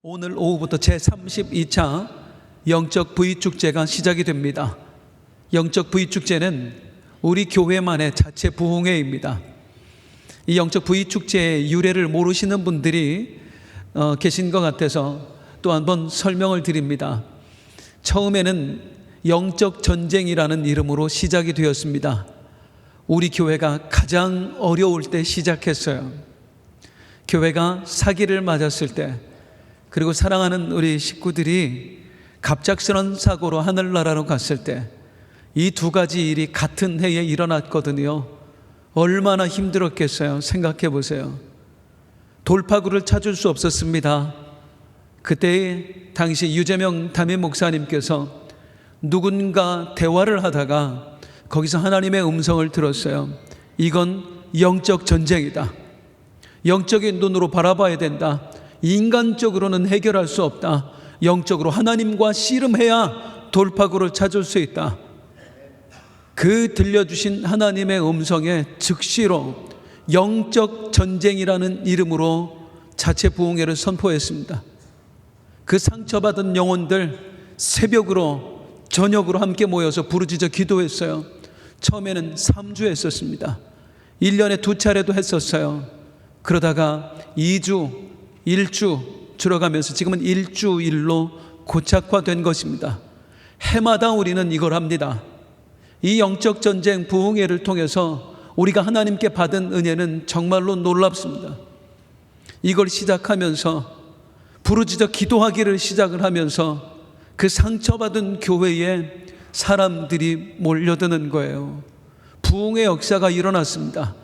오늘 오후부터 제32차 영적 부의축제가 시작이 됩니다. 영적 부의축제는 우리 교회만의 자체 부흥회입니다. 이 영적 부의축제의 유래를 모르시는 분들이 계신 것 같아서 또 한번 설명을 드립니다. 처음에는 영적 전쟁이라는 이름으로 시작이 되었습니다. 우리 교회가 가장 어려울 때 시작했어요. 교회가 사기를 맞았을 때, 그리고 사랑하는 우리 식구들이 갑작스런 사고로 하늘나라로 갔을 때, 이 두 가지 일이 같은 해에 일어났거든요. 얼마나 힘들었겠어요. 생각해 보세요. 돌파구를 찾을 수 없었습니다. 그때 당시 유재명 담임 목사님께서 누군가 대화를 하다가 거기서 하나님의 음성을 들었어요. 이건 영적 전쟁이다. 영적인 눈으로 바라봐야 된다. 인간적으로는 해결할 수 없다. 영적으로 하나님과 씨름해야 돌파구를 찾을 수 있다. 그 들려주신 하나님의 음성에 즉시로 영적 전쟁이라는 이름으로 자체 부흥회를 선포했습니다. 그 상처받은 영혼들 새벽으로 저녁으로 함께 모여서 부르짖어 기도했어요. 처음에는 3주 했었습니다. 1년에 2차례도 했었어요. 그러다가 2주, 1주 줄어가면서 지금은 일주일로 고착화된 것입니다. 해마다 우리는 이걸 합니다. 이 영적 전쟁 부흥회를 통해서 우리가 하나님께 받은 은혜는 정말로 놀랍습니다. 이걸 시작하면서 부르짖어 기도하기를 시작을 하면서 그 상처받은 교회에 사람들이 몰려드는 거예요. 부흥의 역사가 일어났습니다.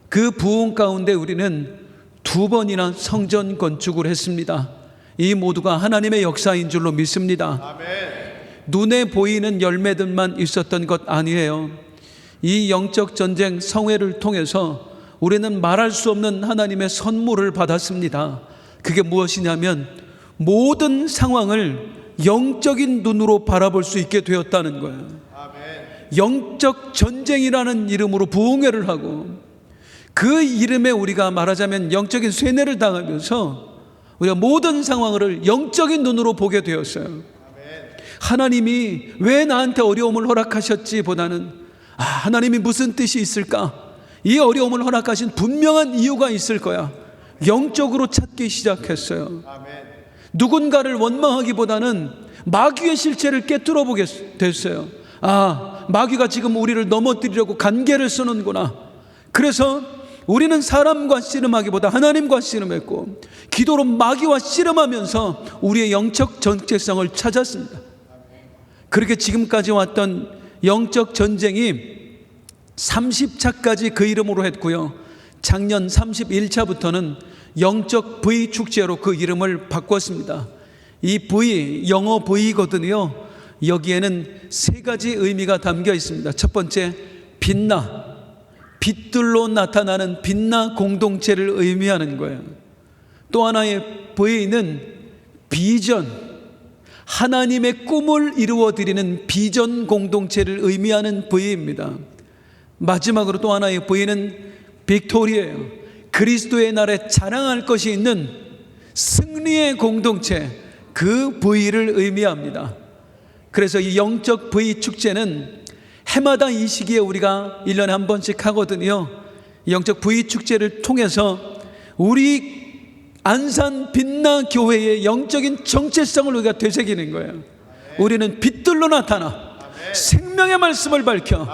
그 부흥 가운데 우리는 2번이나 성전 건축을 했습니다. 이 모두가 하나님의 역사인 줄로 믿습니다. 아멘. 눈에 보이는 열매들만 있었던 것 아니에요. 이 영적 전쟁 성회를 통해서 우리는 말할 수 없는 하나님의 선물을 받았습니다. 그게 무엇이냐면 모든 상황을 영적인 눈으로 바라볼 수 있게 되었다는 거예요. 아멘. 영적 전쟁이라는 이름으로 부흥회를 하고, 그 이름에 우리가 말하자면 영적인 쇠뇌를 당하면서 우리가 모든 상황을 영적인 눈으로 보게 되었어요. 하나님이 왜 나한테 어려움을 허락하셨지 보다는 하나님이 무슨 뜻이 있을까? 이 어려움을 허락하신 분명한 이유가 있을 거야. 영적으로 찾기 시작했어요. 아멘. 누군가를 원망하기보다는 마귀의 실체를 깨뜨려 보게 됐어요. 마귀가 지금 우리를 넘어뜨리려고 간계를 쓰는구나. 그래서 우리는 사람과 씨름하기보다 하나님과 씨름했고, 기도로 마귀와 씨름하면서 우리의 영적 정체성을 찾았습니다. 그렇게 지금까지 왔던 영적 전쟁이 30차까지 그 이름으로 했고요. 작년 31차부터는 영적 V 축제로 그 이름을 바꿨습니다. 이 V, 영어 V거든요. 여기에는 3가지 의미가 담겨 있습니다. 첫 번째, 빛나, 빛들로 나타나는 빛나 공동체를 의미하는 거예요. 또 하나의 V는 비전, 하나님의 꿈을 이루어드리는 비전 공동체를 의미하는 V입니다. 마지막으로 또 하나의 V는 빅토리예요. 그리스도의 날에 자랑할 것이 있는 승리의 공동체, 그 V를 의미합니다. 그래서 이 영적 V 축제는 해마다 이 시기에 우리가 1년에 한 번씩 하거든요. 영적 V 축제를 통해서 우리 안산 빛나 교회의 영적인 정체성을 우리가 되새기는 거예요. 우리는 빛들로 나타나 생명의 말씀을 밝혀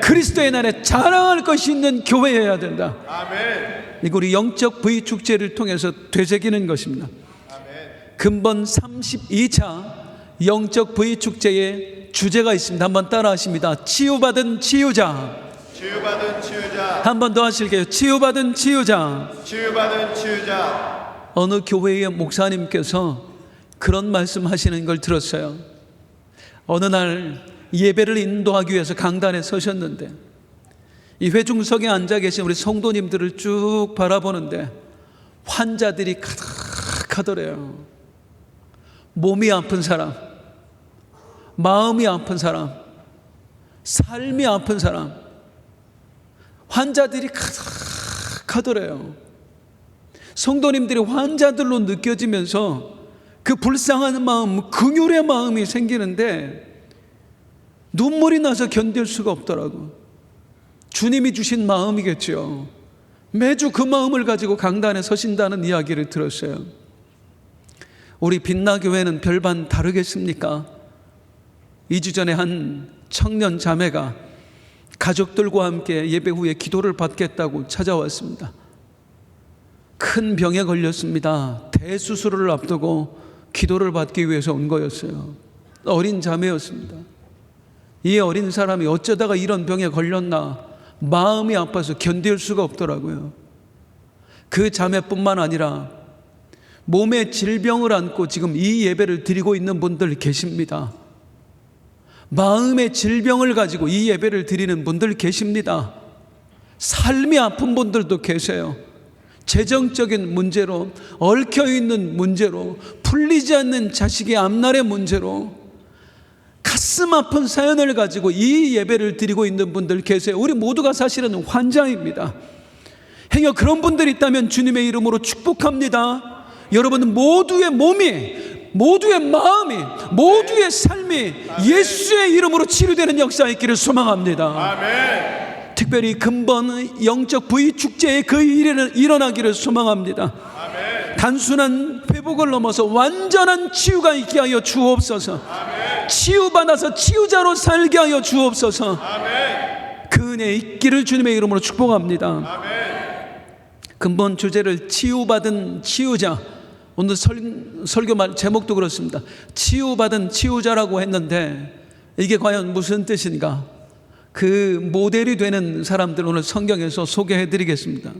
그리스도의 날에 자랑할 것이 있는 교회여야 된다. 이거 우리 영적 V 축제를 통해서 되새기는 것입니다. 근본 32차 영적 V 축제의 주제가 있습니다. 한번 따라 하십니다. 치유받은 치유자. 치유받은 치유자. 한 번 더 하실게요. 치유받은 치유자. 치유받은 치유자. 어느 교회의 목사님께서 그런 말씀 하시는 걸 들었어요. 어느 날 예배를 인도하기 위해서 강단에 서셨는데, 이 회중석에 앉아 계신 우리 성도님들을 쭉 바라보는데 환자들이 가득하더래요. 몸이 아픈 사람, 마음이 아픈 사람, 삶이 아픈 사람, 환자들이 가득하더래요. 성도님들이 환자들로 느껴지면서 그 불쌍한 마음, 긍휼의 마음이 생기는데 눈물이 나서 견딜 수가 없더라고. 주님이 주신 마음이겠죠. 매주 그 마음을 가지고 강단에 서신다는 이야기를 들었어요. 우리 빛나교회는 별반 다르겠습니까? 2주 전에 한 청년 자매가 가족들과 함께 예배 후에 기도를 받겠다고 찾아왔습니다. 큰 병에 걸렸습니다. 대수술을 앞두고 기도를 받기 위해서 온 거였어요. 어린 자매였습니다. 이 어린 사람이 어쩌다가 이런 병에 걸렸나 마음이 아파서 견딜 수가 없더라고요. 그 자매뿐만 아니라 몸에 질병을 안고 지금 이 예배를 드리고 있는 분들 계십니다. 마음의 질병을 가지고 이 예배를 드리는 분들 계십니다. 삶이 아픈 분들도 계세요. 재정적인 문제로, 얽혀있는 문제로, 풀리지 않는 자식의 앞날의 문제로 가슴 아픈 사연을 가지고 이 예배를 드리고 있는 분들 계세요. 우리 모두가 사실은 환자입니다. 행여 그런 분들이 있다면 주님의 이름으로 축복합니다. 여러분 모두의 몸이, 모두의 마음이, 모두의 삶이 예수의 이름으로 치유되는 역사 있기를 소망합니다. 아멘. 특별히 근본 영적 부위 축제의 그 일이 일어나기를 소망합니다. 아멘. 단순한 회복을 넘어서 완전한 치유가 있게 하여 주옵소서. 아멘. 치유받아서 치유자로 살게 하여 주옵소서. 아멘. 그 은혜 있기를 주님의 이름으로 축복합니다. 아멘. 근본 주제를 치유받은 치유자, 오늘 설교 말 제목도 그렇습니다. 치유받은 치유자라고 했는데 이게 과연 무슨 뜻인가? 그 모델이 되는 사람들 오늘 성경에서 소개해 드리겠습니다.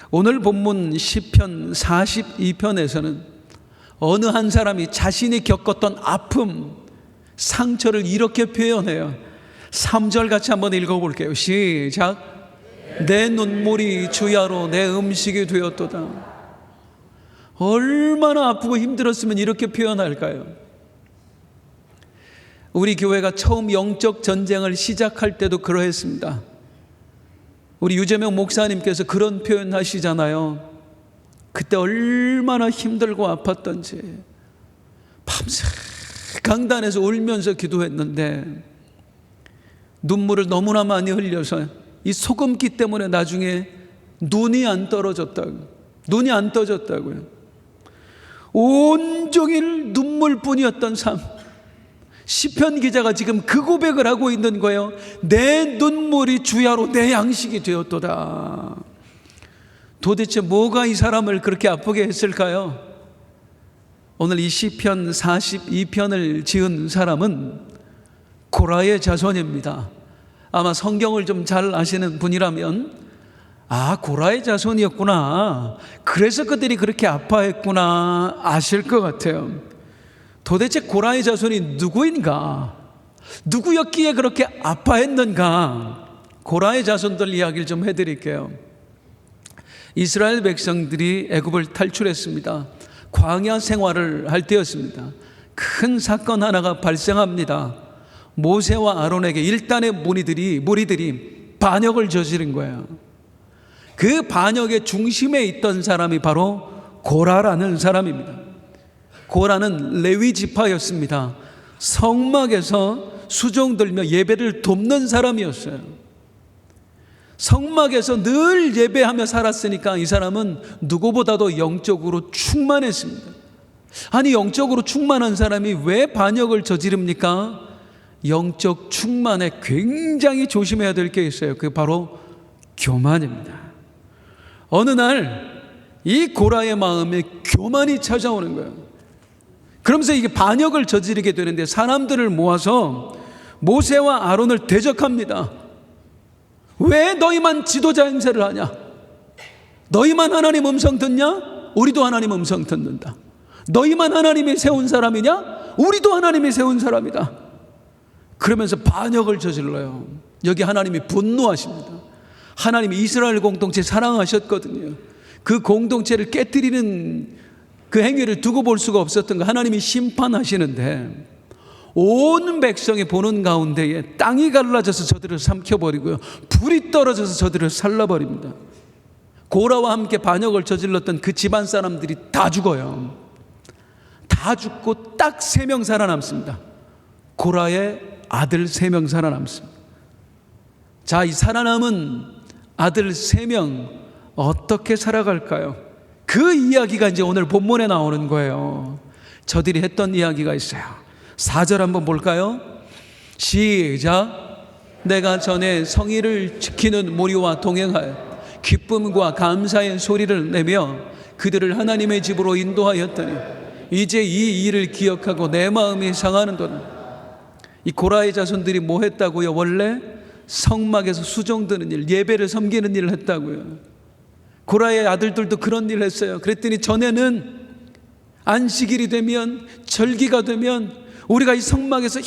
오늘 본문 시편 42편에서는 어느 한 사람이 자신이 겪었던 아픔, 상처를 이렇게 표현해요. 3절 같이 한번 읽어볼게요. 시작. 내 눈물이 주야로 내 음식이 되었도다. 얼마나 아프고 힘들었으면 이렇게 표현할까요? 우리 교회가 처음 영적 전쟁을 시작할 때도 그러했습니다. 우리 유재명 목사님께서 그런 표현 하시잖아요. 그때 얼마나 힘들고 아팠던지 밤새 강단에서 울면서 기도했는데 눈물을 너무나 많이 흘려서 이 소금기 때문에 나중에 눈이 안 떠졌다고요. 온종일 눈물뿐이었던 삶. 시편 기자가 지금 그 고백을 하고 있는 거예요. 내 눈물이 주야로 내 양식이 되었도다. 도대체 뭐가 이 사람을 그렇게 아프게 했을까요? 오늘 이 시편 42편을 지은 사람은 고라의 자손입니다. 아마 성경을 좀 잘 아시는 분이라면 고라의 자손이었구나, 그래서 그들이 그렇게 아파했구나 아실 것 같아요. 도대체 고라의 자손이 누구인가? 누구였기에 그렇게 아파했는가? 고라의 자손들 이야기를 좀 해드릴게요. 이스라엘 백성들이 애굽을 탈출했습니다. 광야 생활을 할 때였습니다. 큰 사건 하나가 발생합니다. 모세와 아론에게 일단의 무리들이 반역을 저지른 거예요. 그 반역의 중심에 있던 사람이 바로 고라라는 사람입니다. 고라는 레위 지파였습니다. 성막에서 수종 들며 예배를 돕는 사람이었어요. 성막에서 늘 예배하며 살았으니까 이 사람은 누구보다도 영적으로 충만했습니다. 아니, 영적으로 충만한 사람이 왜 반역을 저지릅니까? 영적 충만에 굉장히 조심해야 될 게 있어요. 그게 바로 교만입니다. 어느 날 이 고라의 마음에 교만이 찾아오는 거예요. 그러면서 이게 반역을 저지르게 되는데 사람들을 모아서 모세와 아론을 대적합니다. 왜 너희만 지도자 행세를 하냐? 너희만 하나님 음성 듣냐? 우리도 하나님 음성 듣는다. 너희만 하나님이 세운 사람이냐? 우리도 하나님이 세운 사람이다. 그러면서 반역을 저질러요. 여기 하나님이 분노하십니다. 하나님이 이스라엘 공동체 사랑하셨거든요. 그 공동체를 깨뜨리는 그 행위를 두고 볼 수가 없었던 거 하나님이 심판하시는데 온 백성이 보는 가운데에 땅이 갈라져서 저들을 삼켜버리고요, 불이 떨어져서 저들을 살라버립니다. 고라와 함께 반역을 저질렀던 그 집안 사람들이 다 죽어요. 다 죽고 딱 3명 살아남습니다. 고라의 아들 3명 살아남습니다. 자, 이 살아남은 아들 3명 어떻게 살아갈까요? 그 이야기가 이제 오늘 본문에 나오는 거예요. 저들이 했던 이야기가 있어요. 4절 한번 볼까요? 시작. 내가 전에 성의를 지키는 무리와 동행하여 기쁨과 감사의 소리를 내며 그들을 하나님의 집으로 인도하였더니 이제 이 일을 기억하고 내 마음이 상하는도다. 이 고라의 자손들이 뭐 했다고요? 원래 성막에서 수종드는 일, 예배를 섬기는 일을 했다고요. 고라의 아들들도 그런 일을 했어요. 그랬더니 전에는 안식일이 되면, 절기가 되면 우리가 이 성막에서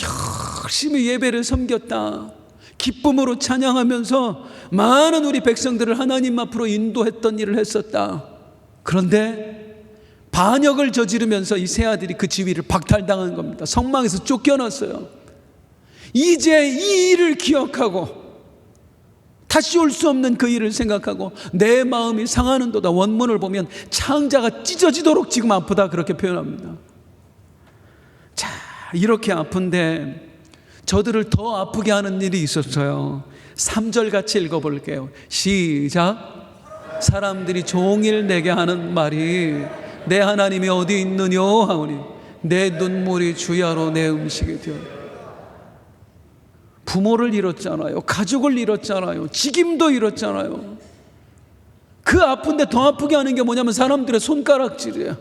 열심히 예배를 섬겼다, 기쁨으로 찬양하면서 많은 우리 백성들을 하나님 앞으로 인도했던 일을 했었다. 그런데 반역을 저지르면서 이 세 아들이 그 지위를 박탈당한 겁니다. 성막에서 쫓겨났어요. 이제 이 일을 기억하고 다시 올 수 없는 그 일을 생각하고 내 마음이 상하는도다. 원문을 보면 창자가 찢어지도록 지금 아프다, 그렇게 표현합니다. 자, 이렇게 아픈데 저들을 더 아프게 하는 일이 있었어요. 3절 같이 읽어볼게요. 시작. 사람들이 종일 내게 하는 말이 내 하나님이 어디 있느뇨 하오니 내 눈물이 주야로 내 음식이 되어. 부모를 잃었잖아요. 가족을 잃었잖아요. 직임도 잃었잖아요. 그 아픈데 더 아프게 하는 게 뭐냐면 사람들의 손가락질이에요.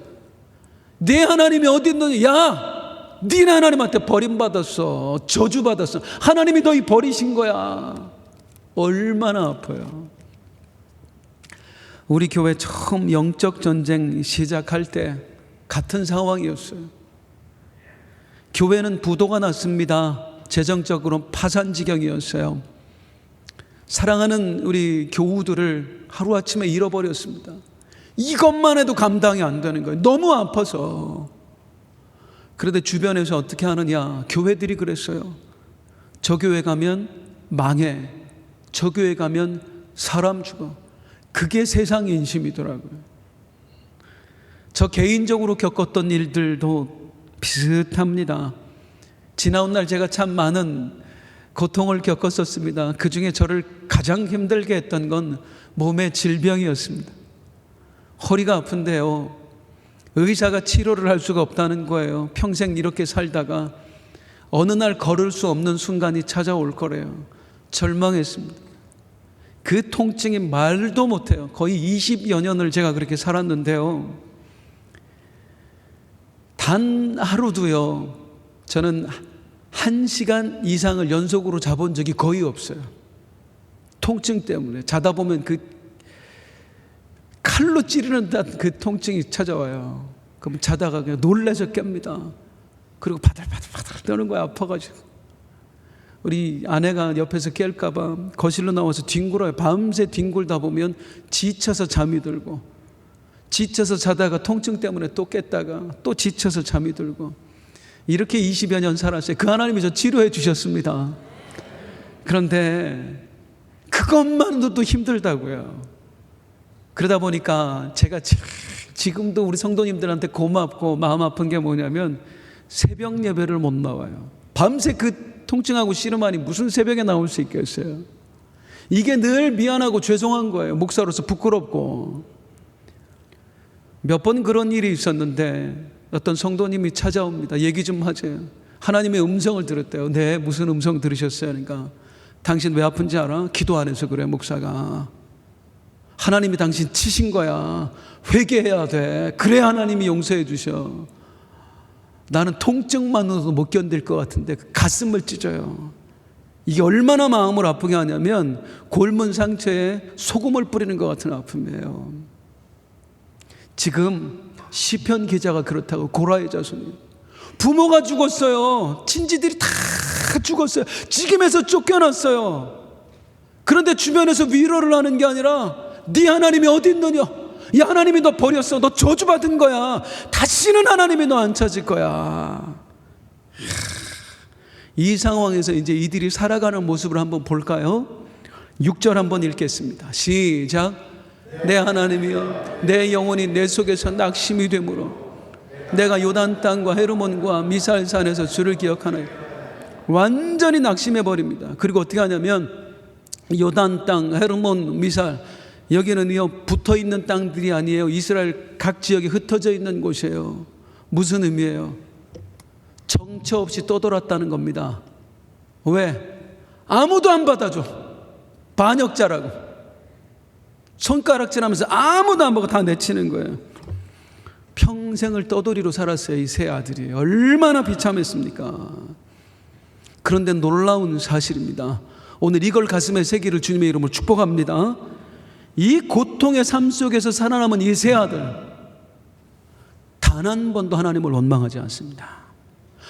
내 하나님이 어디 있느냐. 야, 니네 하나님한테 버림받았어, 저주받았어, 하나님이 너희 버리신 거야. 얼마나 아파요. 우리 교회 처음 영적 전쟁 시작할 때 같은 상황이었어요. 교회는 부도가 났습니다. 재정적으로 파산 지경이었어요. 사랑하는 우리 교우들을 하루아침에 잃어버렸습니다. 이것만 해도 감당이 안 되는 거예요. 너무 아파서. 그런데 주변에서 어떻게 하느냐, 교회들이 그랬어요. 저 교회 가면 망해, 저 교회 가면 사람 죽어. 그게 세상 인심이더라고요. 저 개인적으로 겪었던 일들도 비슷합니다. 지나온 날 제가 참 많은 고통을 겪었었습니다. 그 중에 저를 가장 힘들게 했던 건 몸의 질병이었습니다. 허리가 아픈데요, 의사가 치료를 할 수가 없다는 거예요. 평생 이렇게 살다가 어느 날 걸을 수 없는 순간이 찾아올 거래요. 절망했습니다. 그 통증이 말도 못해요. 거의 20여 년을 제가 그렇게 살았는데요, 단 하루도요 저는 1시간 이상을 연속으로 자본 적이 거의 없어요. 통증 때문에. 자다 보면 그 칼로 찌르는 듯한 그 통증이 찾아와요. 그럼 자다가 그냥 놀라서 깹니다. 그리고 바들바들 떠는 거야, 아파가지고. 우리 아내가 옆에서 깰까봐 거실로 나와서 뒹굴어요. 밤새 뒹굴다 보면 지쳐서 잠이 들고, 지쳐서 자다가 통증 때문에 또 깼다가 또 지쳐서 잠이 들고, 이렇게 20여 년 살았어요. 그 하나님이 저 치료해 주셨습니다. 그런데 그것만으로도 힘들다고요. 그러다 보니까 제가 지금도 우리 성도님들한테 고맙고 마음 아픈 게 뭐냐면 새벽 예배를 못 나와요. 밤새 그 통증하고 씨름하니 무슨 새벽에 나올 수 있겠어요. 이게 늘 미안하고 죄송한 거예요. 목사로서 부끄럽고. 몇 번 그런 일이 있었는데 어떤 성도님이 찾아옵니다. 얘기 좀 하세요. 하나님의 음성을 들었대요. 네, 무슨 음성 들으셨어요? 그러니까 당신 왜 아픈지 알아? 기도 안 해서 그래, 목사가. 하나님이 당신 치신 거야. 회개해야 돼. 그래야 하나님이 용서해 주셔. 나는 통증만으로도 못 견딜 것 같은데 가슴을 찢어요. 이게 얼마나 마음을 아프게 하냐면 골문 상처에 소금을 뿌리는 것 같은 아픔이에요. 지금 시편 기자가 그렇다고. 고라의 자손이 부모가 죽었어요. 친지들이 다 죽었어요. 지금에서 쫓겨났어요. 그런데 주변에서 위로를 하는 게 아니라 네 하나님이 어디 있느냐, 야, 하나님이 너 버렸어, 너 저주받은 거야, 다시는 하나님이 너 안 찾을 거야. 이 상황에서 이제 이들이 살아가는 모습을 한번 볼까요? 6절 한번 읽겠습니다. 시작. 내 하나님이여, 내 영혼이 내 속에서 낙심이 되므로 내가 요단 땅과 헤르몬과 미살산에서 주를 기억하나이다. 완전히 낙심해 버립니다. 그리고 어떻게 하냐면 요단 땅, 헤르몬, 미살, 여기는요 붙어 있는 땅들이 아니에요. 이스라엘 각 지역에 흩어져 있는 곳이에요. 무슨 의미예요? 정처 없이 떠돌았다는 겁니다. 왜? 아무도 안 받아줘. 반역자라고. 손가락질하면서 아무도 안 보고 다 내치는 거예요. 평생을 떠돌이로 살았어요. 이 세 아들이 얼마나 비참했습니까? 그런데 놀라운 사실입니다. 오늘 이걸 가슴에 새기를 주님의 이름으로 축복합니다. 이 고통의 삶 속에서 살아남은 이 세 아들, 단 한 번도 하나님을 원망하지 않습니다.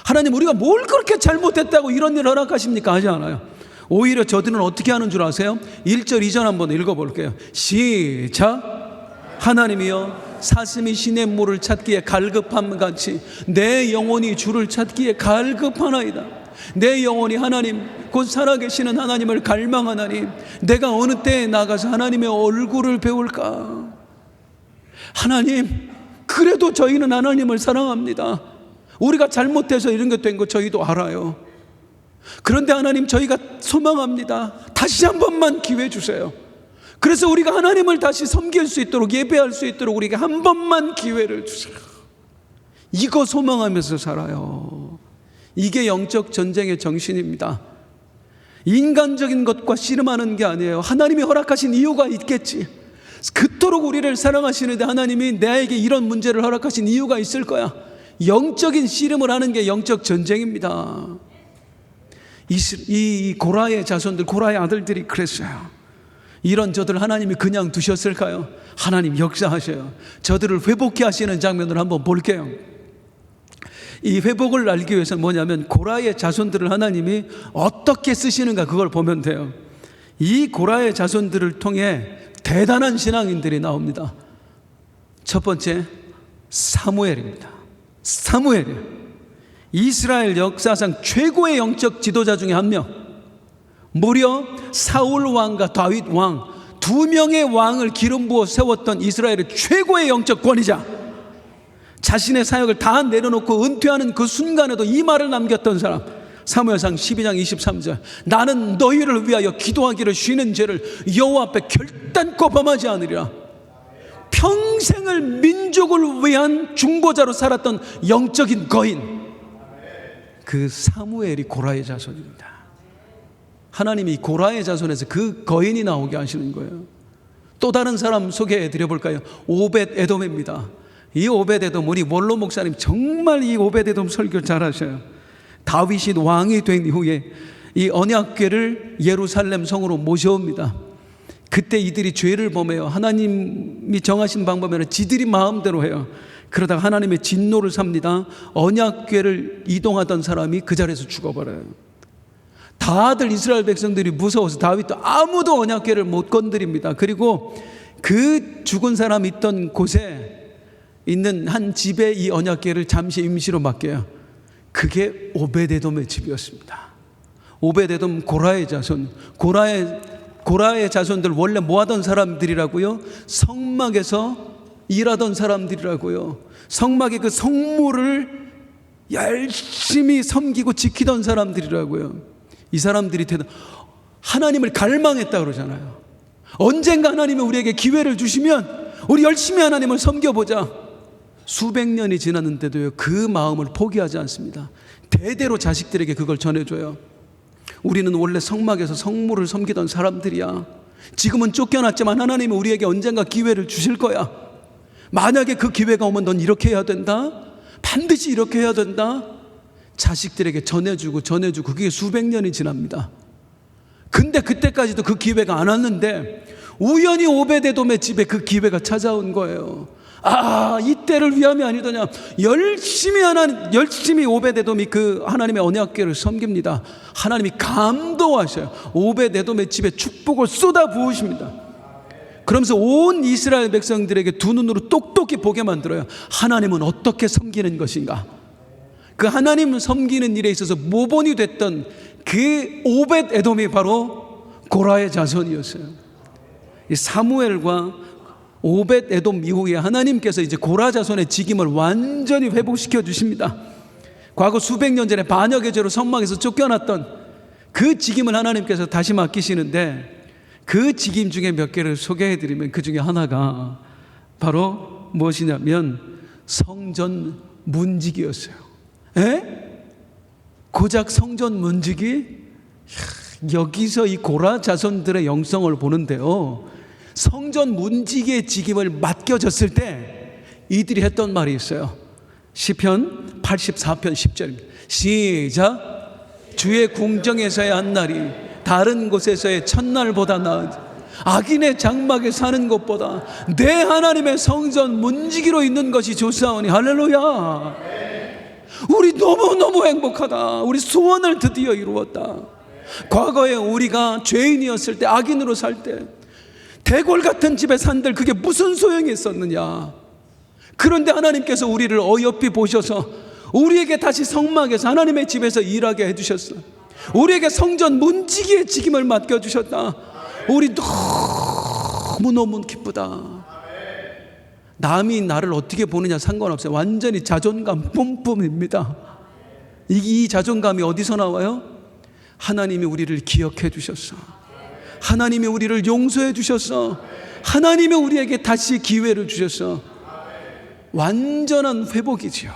하나님, 우리가 뭘 그렇게 잘못했다고 이런 일을 허락하십니까? 하지 않아요. 오히려 저들은 어떻게 하는 줄 아세요? 1절 2절 한번 읽어볼게요. 시작. 하나님이여, 사슴이 신의 물을 찾기에 갈급함같이 내 영혼이 주를 찾기에 갈급하나이다. 내 영혼이 하나님, 곧 살아계시는 하나님을 갈망하나니 내가 어느 때에 나가서 하나님의 얼굴을 배울까? 하나님, 그래도 저희는 하나님을 사랑합니다. 우리가 잘못해서 이런 것 된 거 저희도 알아요. 그런데 하나님, 저희가 소망합니다. 다시 한 번만 기회 주세요. 그래서 우리가 하나님을 다시 섬길 수 있도록, 예배할 수 있도록 우리에게 한 번만 기회를 주세요. 이거 소망하면서 살아요. 이게 영적 전쟁의 정신입니다. 인간적인 것과 씨름하는 게 아니에요. 하나님이 허락하신 이유가 있겠지. 그토록 우리를 사랑하시는데 하나님이 나에게 이런 문제를 허락하신 이유가 있을 거야. 영적인 씨름을 하는 게 영적 전쟁입니다. 이 고라의 자손들, 고라의 아들들이 그랬어요. 이런 저들 하나님이 그냥 두셨을까요? 하나님 역사하셔요. 저들을 회복케 하시는 장면을 한번 볼게요. 이 회복을 알기 위해서는 뭐냐면 고라의 자손들을 하나님이 어떻게 쓰시는가, 그걸 보면 돼요. 이 고라의 자손들을 통해 대단한 신앙인들이 나옵니다. 첫 번째, 사무엘입니다. 사무엘이에요. 이스라엘 역사상 최고의 영적 지도자 중에 한 명. 무려 사울 왕과 다윗 왕, 두 명의 왕을 기름 부어 세웠던 이스라엘의 최고의 영적 권위자. 자신의 사역을 다 내려놓고 은퇴하는 그 순간에도 이 말을 남겼던 사람. 사무엘상 12장 23절. 나는 너희를 위하여 기도하기를 쉬는 죄를 여호와 앞에 결단코 범하지 않으리라. 평생을 민족을 위한 중보자로 살았던 영적인 거인, 그 사무엘이 고라의 자손입니다. 하나님이 고라의 자손에서 그 거인이 나오게 하시는 거예요. 또 다른 사람 소개해 드려볼까요? 오벳 에돔입니다. 이 오벳 에돔, 우리 원로 목사님 정말 이 오벳 에돔 설교 잘하셔요. 다윗이 왕이 된 이후에 이 언약궤를 예루살렘 성으로 모셔옵니다. 그때 이들이 죄를 범해요. 하나님이 정하신 방법에는 지들이 마음대로 해요. 그러다가 하나님의 진노를 삽니다. 언약궤를 이동하던 사람이 그 자리에서 죽어버려요. 다들 이스라엘 백성들이 무서워서 다윗도 아무도 언약궤를 못 건드립니다. 그리고 그 죽은 사람 있던 곳에 있는 한 집에 이 언약궤를 잠시 임시로 맡겨요. 그게 오벳에돔의 집이었습니다. 오벳에돔 고라의 자손, 고라의 자손들 원래 뭐 하던 사람들이라고요? 성막에서 일하던 사람들이라고요. 성막의 그 성물을 열심히 섬기고 지키던 사람들이라고요. 이 사람들이 하나님을 갈망했다 그러잖아요. 언젠가 하나님이 우리에게 기회를 주시면 우리 열심히 하나님을 섬겨보자. 수백 년이 지났는데도요, 그 마음을 포기하지 않습니다. 대대로 자식들에게 그걸 전해줘요. 우리는 원래 성막에서 성물을 섬기던 사람들이야. 지금은 쫓겨났지만 하나님이 우리에게 언젠가 기회를 주실 거야. 만약에 그 기회가 오면 넌 이렇게 해야 된다. 반드시 이렇게 해야 된다. 자식들에게 전해주고 그게 수백 년이 지납니다. 근데 그때까지도 그 기회가 안 왔는데 우연히 오벳에돔의 집에 그 기회가 찾아온 거예요. 아, 이때를 위함이 아니더냐. 열심히 오벳에돔이 그 하나님의 언약궤를 섬깁니다. 하나님이 감동하셔요. 오벳에돔의 집에 축복을 쏟아 부으십니다. 그러면서 온 이스라엘 백성들에게 두 눈으로 똑똑히 보게 만들어요. 하나님은 어떻게 섬기는 것인가. 그 하나님을 섬기는 일에 있어서 모본이 됐던 그 오벳에돔이 바로 고라의 자손이었어요. 이 사무엘과 오벳 에돔 이후에 하나님께서 이제 고라 자손의 직임을 완전히 회복시켜 주십니다. 과거 수백 년 전에 반역의 죄로 성막에서 쫓겨났던 그 직임을 하나님께서 다시 맡기시는데, 그 직임 중에 몇 개를 소개해 드리면 그 중에 하나가 바로 무엇이냐면 성전 문지기였어요. 고작 성전 문지기? 여기서 이 고라 자손들의 영성을 보는데요, 성전 문지기의 직임을 맡겨졌을 때 이들이 했던 말이 있어요. 시편 84편 10절입니다. 시작. 주의 궁정에서의 한 날이 다른 곳에서의 첫날보다 나은, 악인의 장막에 사는 것보다 내 하나님의 성전 문지기로 있는 것이 좋사오니. 할렐루야. 우리 너무너무 행복하다. 우리 소원을 드디어 이루었다. 과거에 우리가 죄인이었을 때, 악인으로 살 때 대궐 같은 집에 산들 그게 무슨 소용이 있었느냐. 그런데 하나님께서 우리를 어여삐 보셔서 우리에게 다시 성막에서 하나님의 집에서 일하게 해주셨어. 우리에게 성전 문지기의 직임을 맡겨주셨다. 우리 너무너무 기쁘다. 남이 나를 어떻게 보느냐 상관없어요. 완전히 자존감 뿜뿜입니다. 이 자존감이 어디서 나와요? 하나님이 우리를 기억해 주셨어. 하나님이 우리를 용서해 주셨어. 하나님이 우리에게 다시 기회를 주셨어. 완전한 회복이지요.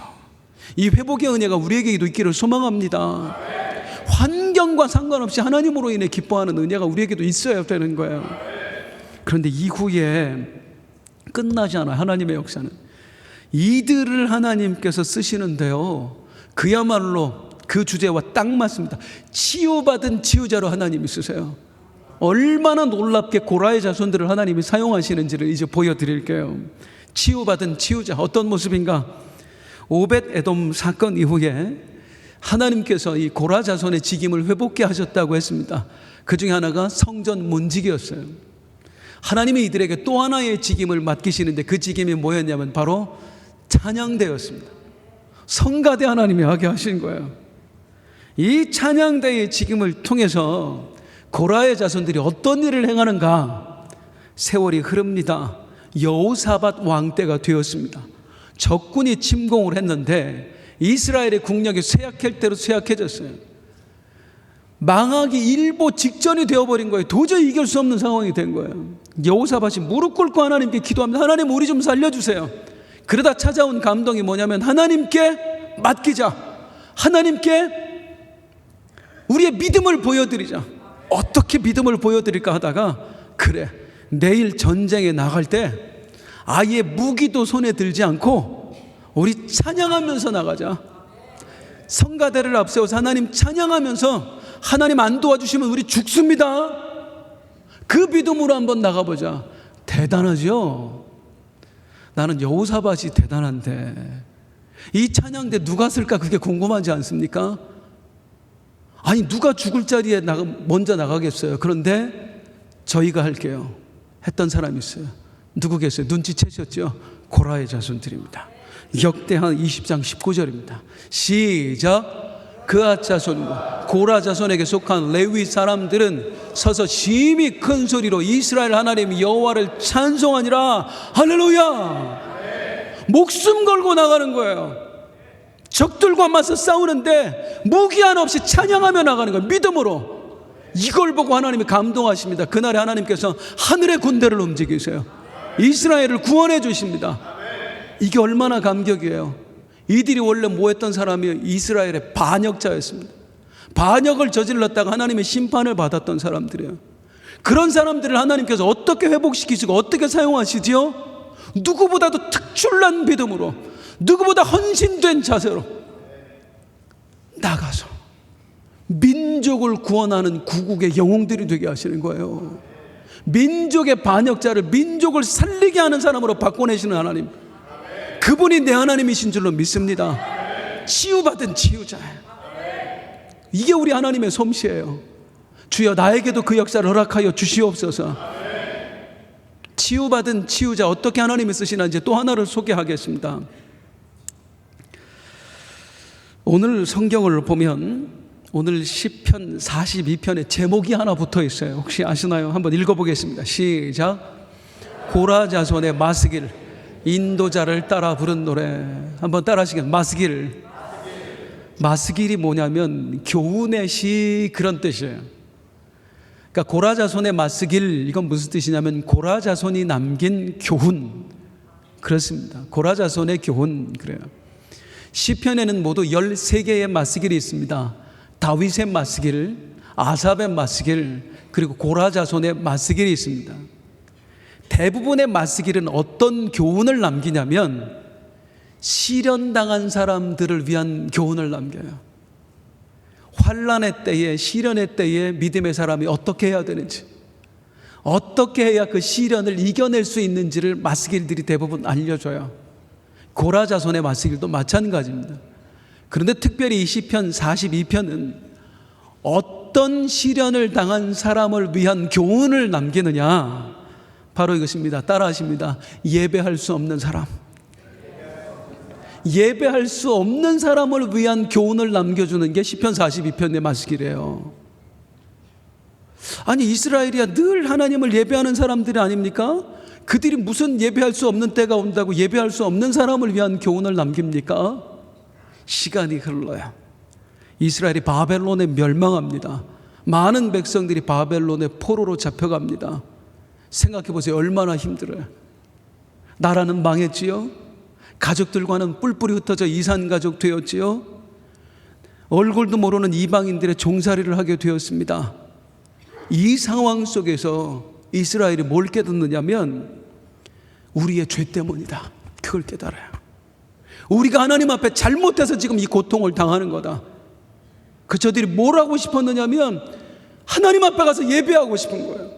이 회복의 은혜가 우리에게도 있기를 소망합니다. 환경과 상관없이 하나님으로 인해 기뻐하는 은혜가 우리에게도 있어야 되는 거예요. 그런데 이후에 끝나지 않아요. 하나님의 역사는 이들을 하나님께서 쓰시는데요, 그야말로 그 주제와 딱 맞습니다. 치유받은 치유자로 하나님이 쓰세요. 얼마나 놀랍게 고라의 자손들을 하나님이 사용하시는지를 이제 보여드릴게요. 치유받은 치유자, 어떤 모습인가? 오벳 에돔 사건 이후에 하나님께서 이 고라 자손의 직임을 회복케 하셨다고 했습니다. 그 중에 하나가 성전 문지기였어요. 하나님이 이들에게 또 하나의 직임을 맡기시는데 그 직임이 뭐였냐면 바로 찬양대였습니다. 성가대 하나님이 하게 하신 거예요. 이 찬양대의 직임을 통해서 고라의 자손들이 어떤 일을 행하는가? 세월이 흐릅니다. 여호사밧 왕 때가 되었습니다. 적군이 침공을 했는데 이스라엘의 국력이 쇠약할 대로 쇠약해졌어요. 망하기 일보 직전이 되어버린 거예요. 도저히 이길 수 없는 상황이 된 거예요. 여호사밧이 무릎 꿇고 하나님께 기도합니다. 하나님, 우리 좀 살려주세요. 그러다 찾아온 감동이 뭐냐면 하나님께 맡기자. 하나님께 우리의 믿음을 보여드리자. 어떻게 믿음을 보여드릴까 하다가, 그래, 내일 전쟁에 나갈 때 아예 무기도 손에 들지 않고 우리 찬양하면서 나가자. 성가대를 앞세워서 하나님 찬양하면서, 하나님 안 도와주시면 우리 죽습니다. 그 믿음으로 한번 나가보자. 대단하죠? 나는 여호사밧이 대단한데 이 찬양대 누가 쓸까 그게 궁금하지 않습니까? 아니, 누가 죽을 자리에 먼저 나가겠어요? 그런데 저희가 할게요 했던 사람이 있어요. 누구 계세요? 눈치채셨죠? 고라의 자손들입니다. 역대하 20장 19절입니다. 시작. 그앗 자손과 고라 자손에게 속한 레위 사람들은 서서 심히 큰 소리로 이스라엘 하나님 여호와를 찬송하니라. 할렐루야. 목숨 걸고 나가는 거예요. 적들과 맞서 싸우는데 무기 하나 없이 찬양하며 나가는 거예요. 믿음으로. 이걸 보고 하나님이 감동하십니다. 그날에 하나님께서 하늘의 군대를 움직이세요. 이스라엘을 구원해 주십니다. 이게 얼마나 감격이에요. 이들이 원래 뭐 했던 사람이 이스라엘의 반역자였습니다. 반역을 저질렀다가 하나님의 심판을 받았던 사람들이에요. 그런 사람들을 하나님께서 어떻게 회복시키시고 어떻게 사용하시지요? 누구보다도 특출난 믿음으로, 누구보다 헌신된 자세로 나가서 민족을 구원하는 구국의 영웅들이 되게 하시는 거예요. 민족의 반역자를 민족을 살리게 하는 사람으로 바꿔내시는 하나님, 그분이 내 하나님이신 줄로 믿습니다. 치유받은 치유자예요. 이게 우리 하나님의 솜씨예요. 주여, 나에게도 그 역사를 허락하여 주시옵소서. 치유받은 치유자, 어떻게 하나님이 쓰시는지 또 하나를 소개하겠습니다. 오늘 성경을 보면 오늘 시편 42편에 제목이 하나 붙어 있어요. 혹시 아시나요? 한번 읽어보겠습니다. 시작. 고라 자손의 마스길, 인도자를 따라 부른 노래. 한번 따라 하시겠습니다. 마스길. 마스길이 뭐냐면 교훈의 시, 그런 뜻이에요. 그러니까 고라 자손의 마스길, 이건 무슨 뜻이냐면 고라 자손이 남긴 교훈, 그렇습니다. 고라 자손의 교훈, 그래요. 시편에는 모두 13개의 마스길이 있습니다. 다윗의 마스길, 아삽의 마스길, 그리고 고라 자손의 마스길이 있습니다. 대부분의 마스길은 어떤 교훈을 남기냐면 시련당한 사람들을 위한 교훈을 남겨요. 환난의 때에, 시련의 때에 믿음의 사람이 어떻게 해야 되는지, 어떻게 해야 그 시련을 이겨낼 수 있는지를 마스길들이 대부분 알려줘요. 고라 자손의 마스길도 마찬가지입니다. 그런데 특별히 이 시편 42편은 어떤 시련을 당한 사람을 위한 교훈을 남기느냐, 바로 이것입니다. 따라하십니다. 예배할 수 없는 사람. 예배할 수 없는 사람을 위한 교훈을 남겨주는 게 시편 42편의 마스길이에요. 아니, 이스라엘이야 늘 하나님을 예배하는 사람들이 아닙니까? 그들이 무슨 예배할 수 없는 때가 온다고 예배할 수 없는 사람을 위한 교훈을 남깁니까? 시간이 흘러요. 이스라엘이 바벨론에 멸망합니다. 많은 백성들이 바벨론의 포로로 잡혀갑니다. 생각해 보세요. 얼마나 힘들어요. 나라는 망했지요. 가족들과는 뿔뿔이 흩어져 이산가족 되었지요. 얼굴도 모르는 이방인들의 종살이를 하게 되었습니다. 이 상황 속에서 이스라엘이 뭘 깨닫느냐면 우리의 죄 때문이다. 그걸 깨달아요. 우리가 하나님 앞에 잘못해서 지금 이 고통을 당하는 거다. 그 저들이 뭘 하고 싶었느냐면 하나님 앞에 가서 예배하고 싶은 거예요.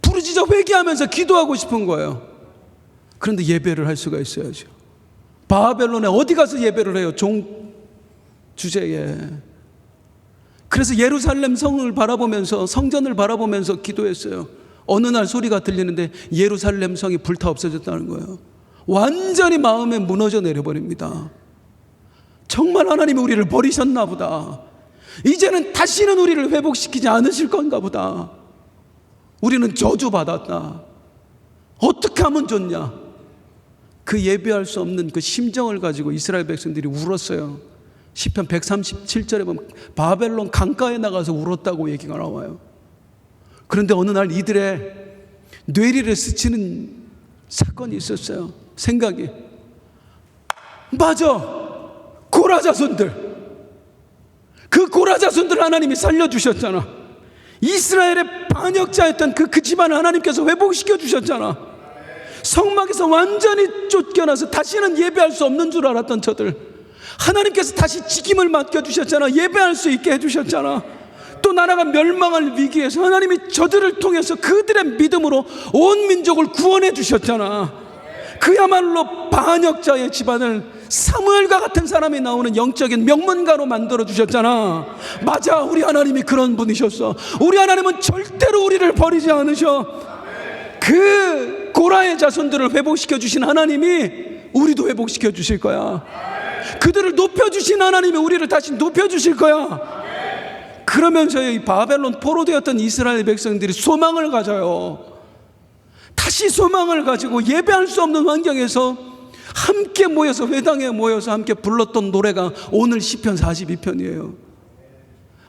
부르짖어 회개하면서 기도하고 싶은 거예요. 그런데 예배를 할 수가 있어야죠. 바벨론에 어디 가서 예배를 해요? 종 주제에. 그래서 예루살렘 성을 바라보면서, 성전을 바라보면서 기도했어요. 어느 날 소리가 들리는데 예루살렘 성이 불타 없어졌다는 거예요. 완전히 마음에 무너져 내려버립니다. 정말 하나님이 우리를 버리셨나 보다. 이제는 다시는 우리를 회복시키지 않으실 건가 보다. 우리는 저주받았다. 어떻게 하면 좋냐? 그 예배할 수 없는 그 심정을 가지고 이스라엘 백성들이 울었어요. 시편 137절에 보면 바벨론 강가에 나가서 울었다고 얘기가 나와요. 그런데 어느 날 이들의 뇌리를 스치는 사건이 있었어요. 생각이, 맞아, 고라 자손들, 그 고라 자손들 하나님이 살려주셨잖아. 이스라엘의 반역자였던 그 집안을 하나님께서 회복시켜 주셨잖아. 성막에서 완전히 쫓겨나서 다시는 예배할 수 없는 줄 알았던 저들, 하나님께서 다시 직임을 맡겨주셨잖아. 예배할 수 있게 해주셨잖아. 또 나라가 멸망할 위기에서 하나님이 저들을 통해서 그들의 믿음으로 온 민족을 구원해 주셨잖아. 그야말로 반역자의 집안을 사무엘과 같은 사람이 나오는 영적인 명문가로 만들어 주셨잖아. 맞아, 우리 하나님이 그런 분이셨어. 우리 하나님은 절대로 우리를 버리지 않으셔. 그 고라의 자손들을 회복시켜 주신 하나님이 우리도 회복시켜 주실 거야. 그들을 높여주신 하나님이 우리를 다시 높여주실 거야. 그러면서 이 바벨론 포로되었던 이스라엘 백성들이 소망을 가져요. 다시 소망을 가지고 예배할 수 없는 환경에서 함께 모여서, 회당에 모여서 함께 불렀던 노래가 오늘 시편 42편이에요.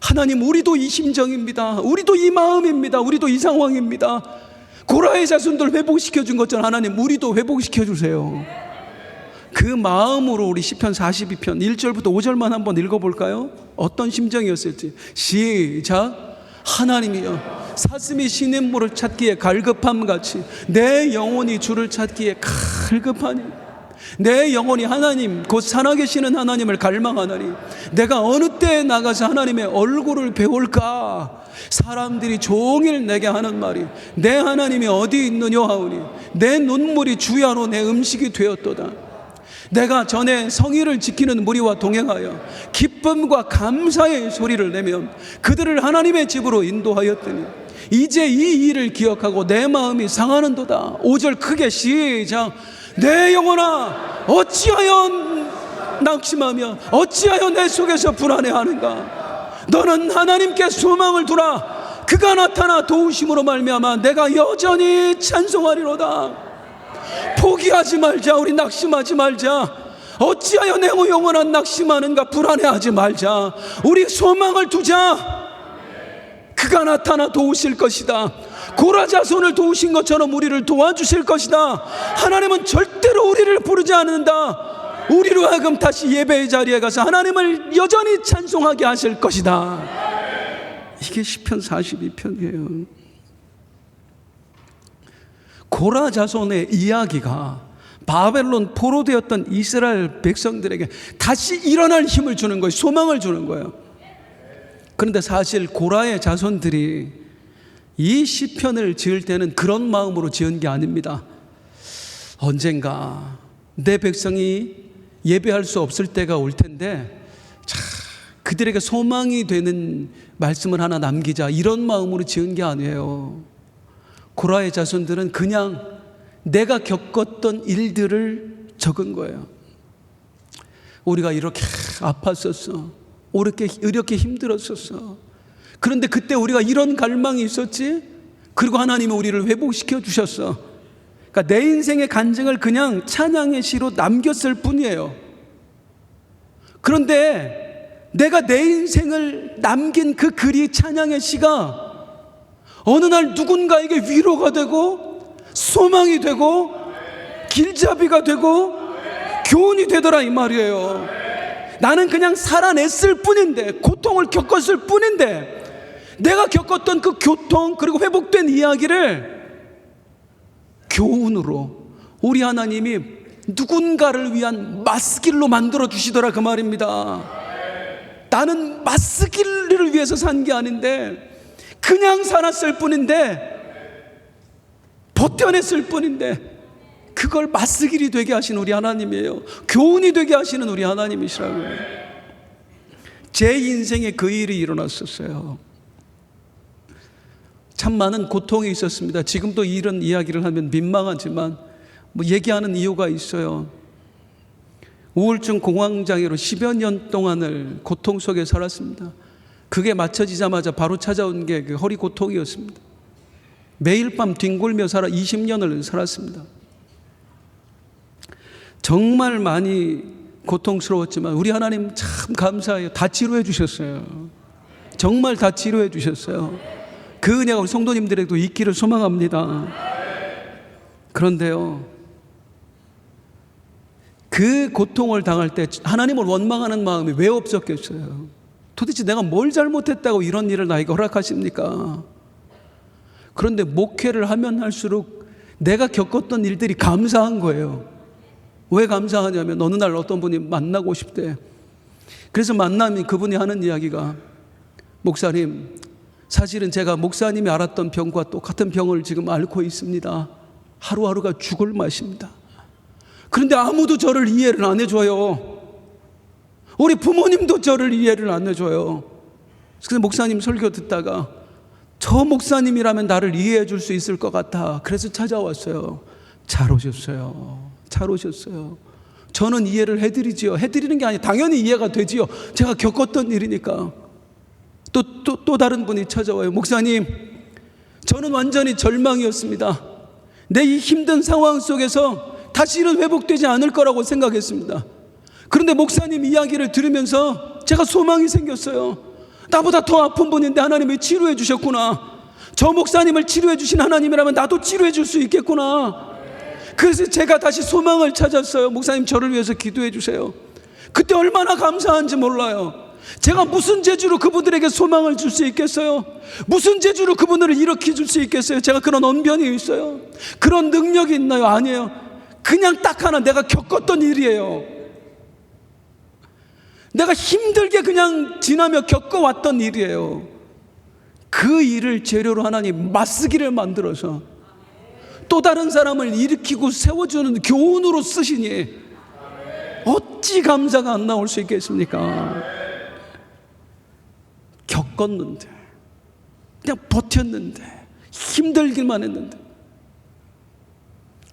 하나님, 우리도 이 심정입니다. 우리도 이 마음입니다. 우리도 이 상황입니다. 고라의 자손들 회복시켜 준 것처럼 하나님, 우리도 회복시켜 주세요. 그 마음으로 우리 시편 42편 1절부터 5절만 한번 읽어볼까요? 어떤 심정이었을지. 시작. 하나님이여, 사슴이 시냇물을 찾기에 갈급함같이 내 영혼이 주를 찾기에 갈급하니, 내 영혼이 하나님 곧 살아계시는 하나님을 갈망하나니 내가 어느 때에 나가서 하나님의 얼굴을 배울까? 사람들이 종일 내게 하는 말이 내 하나님이 어디 있느냐 하오니 내 눈물이 주야로 내 음식이 되었도다. 내가 전에 성의를 지키는 무리와 동행하여 기쁨과 감사의 소리를 내며 그들을 하나님의 집으로 인도하였더니 이제 이 일을 기억하고 내 마음이 상하는도다. 5절 크게 시작. 내 영혼아, 어찌하여 낙심하며 어찌하여 내 속에서 불안해하는가? 너는 하나님께 소망을 두라. 그가 나타나 도우심으로 말미암아 내가 여전히 찬송하리로다. 포기하지 말자. 우리 낙심하지 말자. 어찌하여 내 영원한 낙심하는가. 불안해하지 말자. 우리 소망을 두자. 그가 나타나 도우실 것이다. 고라 자손을 도우신 것처럼 우리를 도와주실 것이다. 하나님은 절대로 우리를 부르지 않는다. 우리로 하여금 다시 예배의 자리에 가서 하나님을 여전히 찬송하게 하실 것이다. 이게 시편 42편이에요. 고라 자손의 이야기가 바벨론 포로되었던 이스라엘 백성들에게 다시 일어날 힘을 주는 거예요. 소망을 주는 거예요. 그런데 사실 고라의 자손들이 이 시편을 지을 때는 그런 마음으로 지은 게 아닙니다. 언젠가 내 백성이 예배할 수 없을 때가 올 텐데 그들에게 소망이 되는 말씀을 하나 남기자, 이런 마음으로 지은 게 아니에요. 고라의 자손들은 그냥 내가 겪었던 일들을 적은 거예요. 우리가 이렇게 아팠었어. 이렇게 힘들었었어. 그런데 그때 우리가 이런 갈망이 있었지. 그리고 하나님이 우리를 회복시켜 주셨어. 그러니까 내 인생의 간증을 그냥 찬양의 시로 남겼을 뿐이에요. 그런데 내가 내 인생을 남긴 그 글이, 찬양의 시가 어느 날 누군가에게 위로가 되고 소망이 되고 길잡이가 되고 교훈이 되더라, 이 말이에요. 나는 그냥 살아냈을 뿐인데, 고통을 겪었을 뿐인데, 내가 겪었던 그 고통 그리고 회복된 이야기를 교훈으로 우리 하나님이 누군가를 위한 마스길로 만들어 주시더라, 그 말입니다. 나는 마스길을 위해서 산 게 아닌데, 그냥 살았을 뿐인데, 버텨냈을 뿐인데, 그걸 마스길이 되게 하신 우리 하나님이에요. 교훈이 되게 하시는 우리 하나님이시라고요. 제 인생에 그 일이 일어났었어요. 참 많은 고통이 있었습니다. 지금도 이런 이야기를 하면 민망하지만 얘기하는 이유가 있어요. 우울증 공황장애로 10여 년 동안을 고통 속에 살았습니다. 그게 맞춰지자마자 바로 찾아온 게 그 허리 고통이었습니다. 매일 밤 뒹굴며 20년을 살았습니다. 정말 많이 고통스러웠지만 우리 하나님 참 감사해요. 다 치료해 주셨어요. 정말 다 치료해 주셨어요. 그 은혜가 우리 성도님들에게도 있기를 소망합니다. 그런데요, 그 고통을 당할 때 하나님을 원망하는 마음이 왜 없었겠어요? 도대체 내가 뭘 잘못했다고 이런 일을 나에게 허락하십니까? 그런데 목회를 하면 할수록 내가 겪었던 일들이 감사한 거예요. 왜 감사하냐면 어느 날 어떤 분이 만나고 싶대. 그래서 만나면 그분이 하는 이야기가, 목사님, 사실은 제가 목사님이 앓았던 병과 똑같은 병을 지금 앓고 있습니다. 하루하루가 죽을 맛입니다. 그런데 아무도 저를 이해를 안 해줘요. 우리 부모님도 저를 이해를 안 해줘요. 그래서 목사님 설교 듣다가 저 목사님이라면 나를 이해해 줄 수 있을 것 같아. 그래서 찾아왔어요. 잘 오셨어요. 잘 오셨어요. 저는 이해를 해드리지요. 해드리는 게 아니라 당연히 이해가 되지요. 제가 겪었던 일이니까. 또 다른 분이 찾아와요. 목사님, 저는 완전히 절망이었습니다. 내 이 힘든 상황 속에서 다시는 회복되지 않을 거라고 생각했습니다. 그런데 목사님 이야기를 들으면서 제가 소망이 생겼어요. 나보다 더 아픈 분인데 하나님이 치료해 주셨구나. 저 목사님을 치료해 주신 하나님이라면 나도 치료해 줄 수 있겠구나. 그래서 제가 다시 소망을 찾았어요. 목사님, 저를 위해서 기도해 주세요. 그때 얼마나 감사한지 몰라요. 제가 무슨 재주로 그분들에게 소망을 줄 수 있겠어요? 무슨 재주로 그분들을 일으켜 줄 수 있겠어요? 제가 그런 언변이 있어요? 그런 능력이 있나요? 아니에요. 그냥 딱 하나, 내가 겪었던 일이에요. 내가 힘들게 그냥 지나며 겪어왔던 일이에요. 그 일을 재료로 하나님 맞쓰기를 만들어서 또 다른 사람을 일으키고 세워주는 교훈으로 쓰시니 어찌 감사가 안 나올 수 있겠습니까? 겪었는데, 그냥 버텼는데, 힘들기만 했는데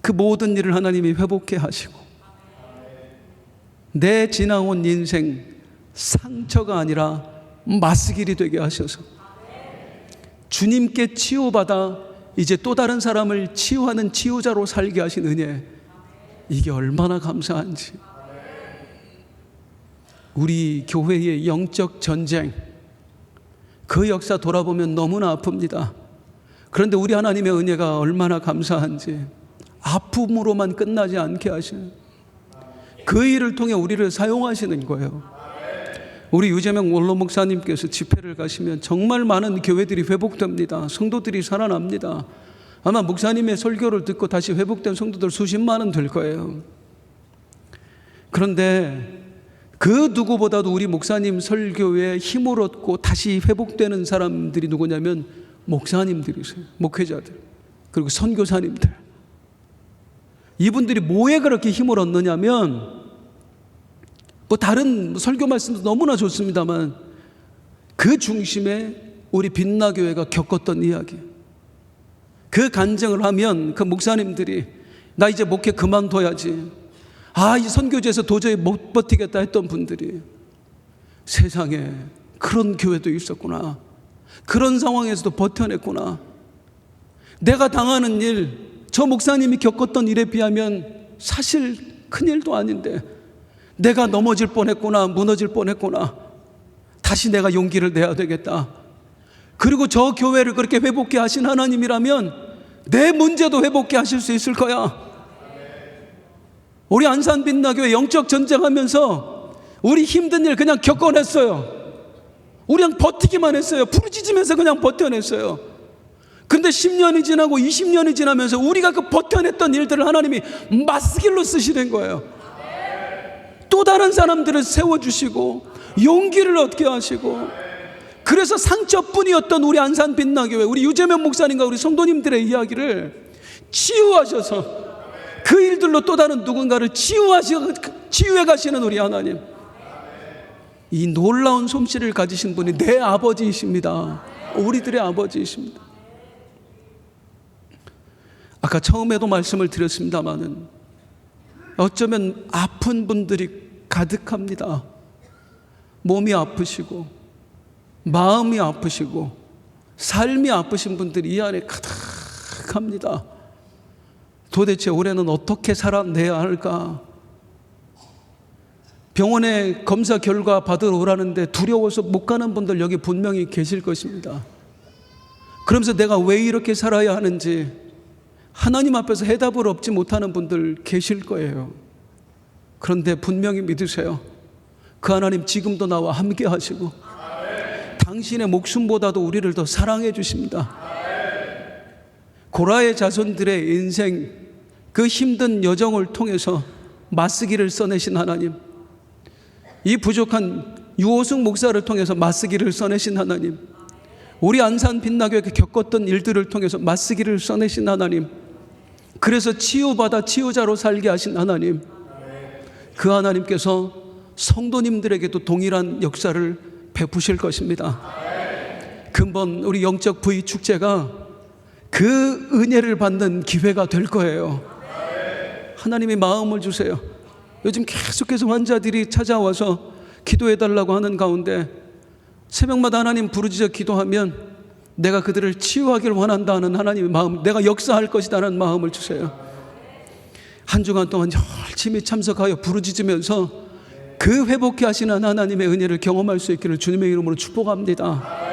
그 모든 일을 하나님이 회복해 하시고 내 지나온 인생 상처가 아니라 마스길이 되게 하셔서 주님께 치유받아 이제 또 다른 사람을 치유하는 치유자로 살게 하신 은혜, 이게 얼마나 감사한지. 우리 교회의 영적 전쟁, 그 역사 돌아보면 너무나 아픕니다. 그런데 우리 하나님의 은혜가 얼마나 감사한지, 아픔으로만 끝나지 않게 하시는, 그 일을 통해 우리를 사용하시는 거예요. 우리 유재명 원로 목사님께서 집회를 가시면 정말 많은 교회들이 회복됩니다. 성도들이 살아납니다. 아마 목사님의 설교를 듣고 다시 회복된 성도들 수십만은 될 거예요. 그런데 그 누구보다도 우리 목사님 설교에 힘을 얻고 다시 회복되는 사람들이 누구냐면 목사님들이세요. 목회자들, 그리고 선교사님들. 이분들이 뭐에 그렇게 힘을 얻느냐면, 뭐 다른 설교 말씀도 너무나 좋습니다만 그 중심에 우리 빛나교회가 겪었던 이야기, 그 간증을 하면 그 목사님들이 나 이제 목회 그만둬야지, 이 선교제에서 도저히 못 버티겠다 했던 분들이 세상에 그런 교회도 있었구나, 그런 상황에서도 버텨냈구나, 내가 당하는 일, 저 목사님이 겪었던 일에 비하면 사실 큰일도 아닌데 내가 넘어질 뻔했구나, 무너질 뻔했구나, 다시 내가 용기를 내야 되겠다. 그리고 저 교회를 그렇게 회복케 하신 하나님이라면 내 문제도 회복케 하실 수 있을 거야. 우리 안산 빛나교회 영적 전쟁하면서 우리 힘든 일 그냥 겪어냈어요. 우리 그냥 버티기만 했어요. 부르짖으면서 그냥 버텨냈어요. 근데 10년이 지나고 20년이 지나면서 우리가 그 버텨냈던 일들을 하나님이 맞스길로 쓰시는 거예요. 또 다른 사람들을 세워주시고 용기를 얻게 하시고, 그래서 상처뿐이었던 우리 안산 빛나교회, 우리 유재명 목사님과 우리 성도님들의 이야기를 치유하셔서 그 일들로 또 다른 누군가를 치유해 가시는 우리 하나님, 이 놀라운 솜씨를 가지신 분이 내 아버지이십니다. 우리들의 아버지이십니다. 아까 처음에도 말씀을 드렸습니다마는 어쩌면 아픈 분들이 가득합니다. 몸이 아프시고 마음이 아프시고 삶이 아프신 분들이 이 안에 가득합니다. 도대체 올해는 어떻게 살아내야 할까? 병원에 검사 결과 받으러 오라는데 두려워서 못 가는 분들 여기 분명히 계실 것입니다. 그러면서 내가 왜 이렇게 살아야 하는지 하나님 앞에서 해답을 얻지 못하는 분들 계실 거예요. 그런데 분명히 믿으세요. 그 하나님 지금도 나와 함께 하시고 당신의 목숨보다도 우리를 더 사랑해 주십니다. 고라의 자손들의 인생, 그 힘든 여정을 통해서 맞쓰기를 써내신 하나님, 이 부족한 유호승 목사를 통해서 맞쓰기를 써내신 하나님, 우리 안산 빛나교회가 겪었던 일들을 통해서 맞쓰기를 써내신 하나님, 그래서 치유받아 치유자로 살게 하신 하나님, 그 하나님께서 성도님들에게도 동일한 역사를 베푸실 것입니다. 근본 우리 영적 부위 축제가 그 은혜를 받는 기회가 될 거예요. 하나님이 마음을 주세요. 요즘 계속해서 환자들이 찾아와서 기도해달라고 하는 가운데 새벽마다 하나님 부르짖어 기도하면 내가 그들을 치유하기를 원한다는 하나님의 마음, 내가 역사할 것이라는 마음을 주세요. 한 주간 동안 열심히 참석하여 부르짖으면서 그 회복케 하시는 하나님의 은혜를 경험할 수 있기를 주님의 이름으로 축복합니다.